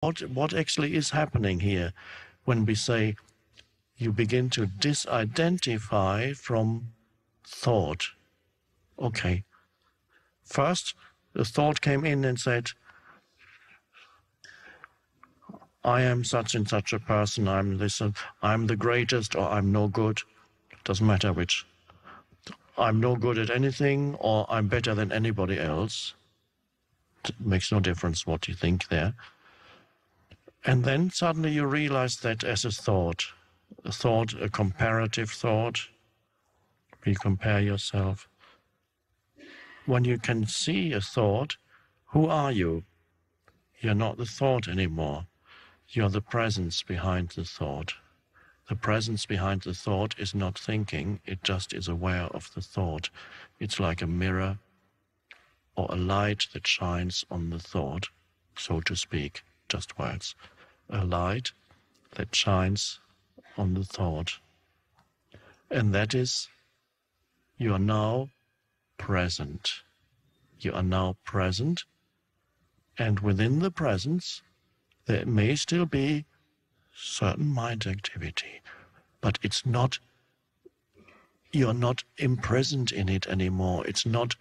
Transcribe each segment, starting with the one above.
what actually is happening here when we say you begin to disidentify from thought. Okay. First, the thought came in and said, I am such and such a person, I'm this, I'm the greatest, or I'm no good. Doesn't matter which. I'm no good at anything, or I'm better than anybody else. It makes no difference what you think there. And then suddenly you realize that as a thought, a comparative thought, you compare yourself. When you can see a thought, who are you? You're not the thought anymore. You're the presence behind the thought. The presence behind the thought is not thinking, it just is aware of the thought. It's like a mirror or a light that shines on the thought, so to speak, just words. A light that shines on the thought. And that is, you are now present. You are now present, and within the presence, there may still be certain mind activity, but it's not, you're not imprisoned in it anymore. It's not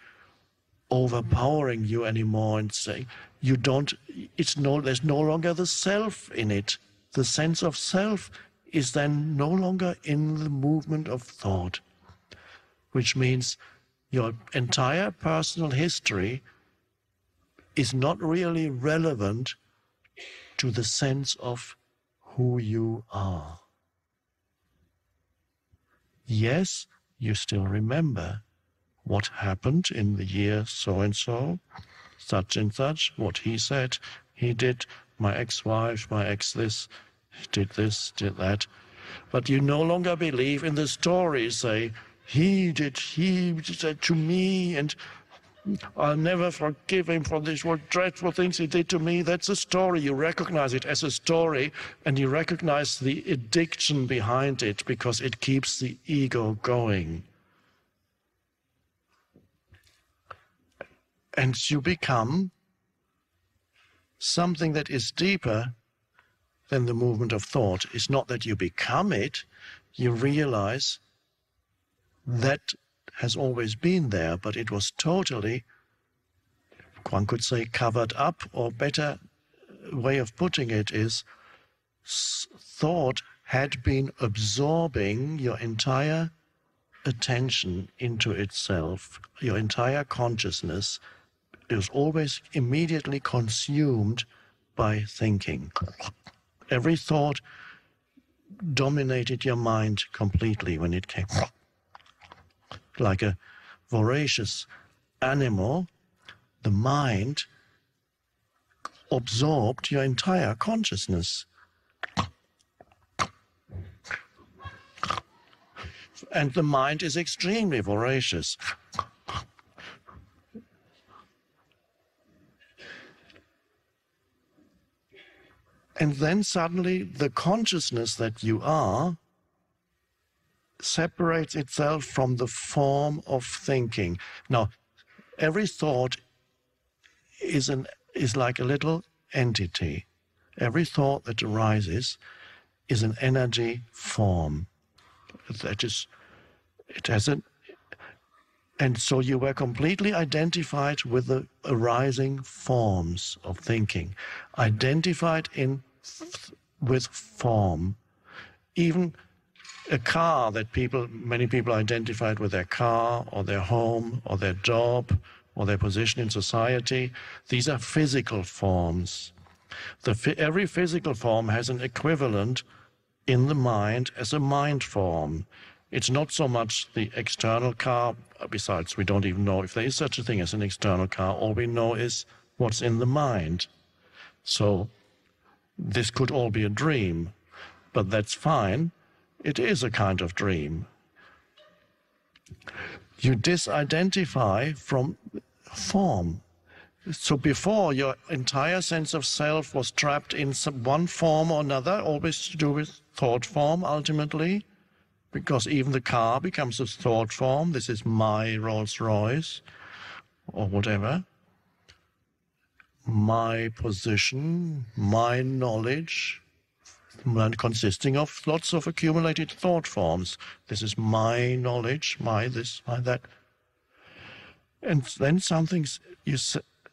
overpowering you anymore and saying, you don't, there's no longer the self in it. The sense of self is then no longer in the movement of thought, which means your entire personal history is not really relevant to the sense of who you are. Yes, you still remember what happened in the year so-and-so, such and such, what he said, he did, my ex-wife, my ex-this, did this, did that. But you no longer believe in the story, say, he did that to me, and I'll never forgive him for this, what dreadful things he did to me. That's a story. You recognize it as a story, and you recognize the addiction behind it because it keeps the ego going. And you become something that is deeper than the movement of thought. It's not that you become it, you realize that has always been there, but it was totally, one could say, covered up, or better way of putting it is, thought had been absorbing your entire attention into itself, your entire consciousness. It was always immediately consumed by thinking. Every thought dominated your mind completely when it came. Like a voracious animal, the mind absorbed your entire consciousness. And the mind is extremely voracious. And then suddenly the consciousness that you are separates itself from the form of thinking. Now, every thought is like a little entity. Every thought that arises is an energy form. That is, it has an, and so you were completely identified with the arising forms of thinking, identified with form. Even a car that many people identified with their car or their home or their job or their position in society. These are physical forms. Every physical form has an equivalent in the mind as a mind form. It's not so much the external car. Besides, we don't even know if there is such a thing as an external car. All we know is what's in the mind. So this could all be a dream, but that's fine. It is a kind of dream. You disidentify from form. So before, your entire sense of self was trapped in one form or another, always to do with thought form ultimately, because even the car becomes a thought form. This is my Rolls Royce, or whatever. my position, my knowledge, consisting of lots of accumulated thought forms. This is my knowledge, my this, my that. And then something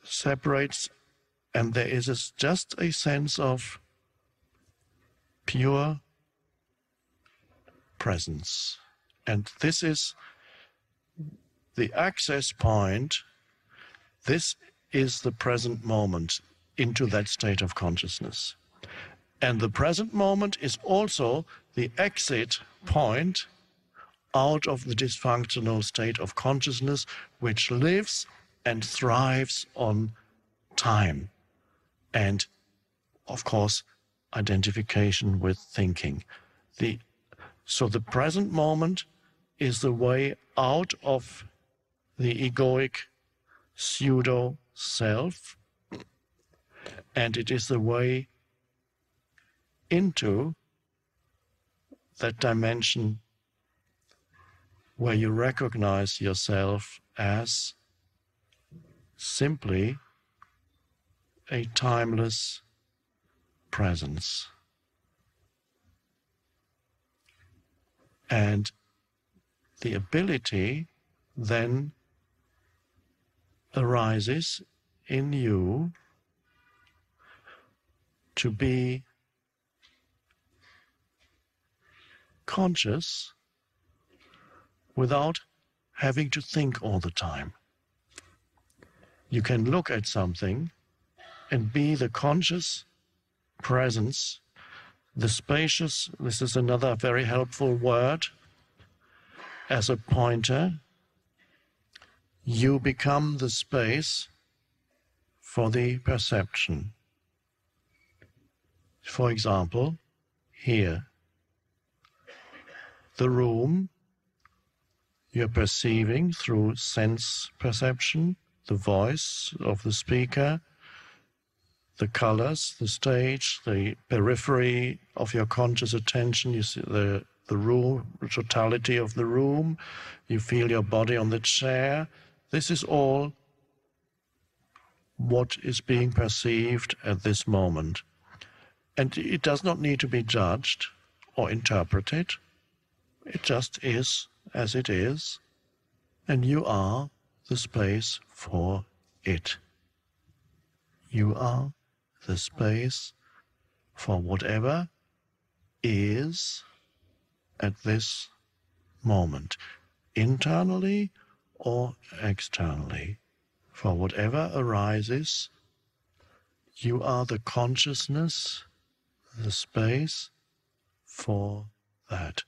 separates, and there is just a sense of pure presence. And this is the access point. This is the present moment into that state of consciousness. And the present moment is also the exit point out of the dysfunctional state of consciousness, which lives and thrives on time. And, of course, identification with thinking. So the present moment is the way out of the egoic pseudo-self, and it is the way into that dimension where you recognize yourself as simply a timeless presence. And the ability then arises in you to be conscious without having to think all the time. You can look at something and be the conscious presence, the spacious, this is another very helpful word, as a pointer. You become the space for the perception. For example, here. The room you're perceiving through sense perception, the voice of the speaker, the colors, the stage, the periphery of your conscious attention. You see the room, the totality of the room. You feel your body on the chair. This is all what is being perceived at this moment. And it does not need to be judged or interpreted. It just is as it is, and you are the space for it. You are the space for whatever is at this moment, internally or externally. For whatever arises, you are the consciousness, the space for that.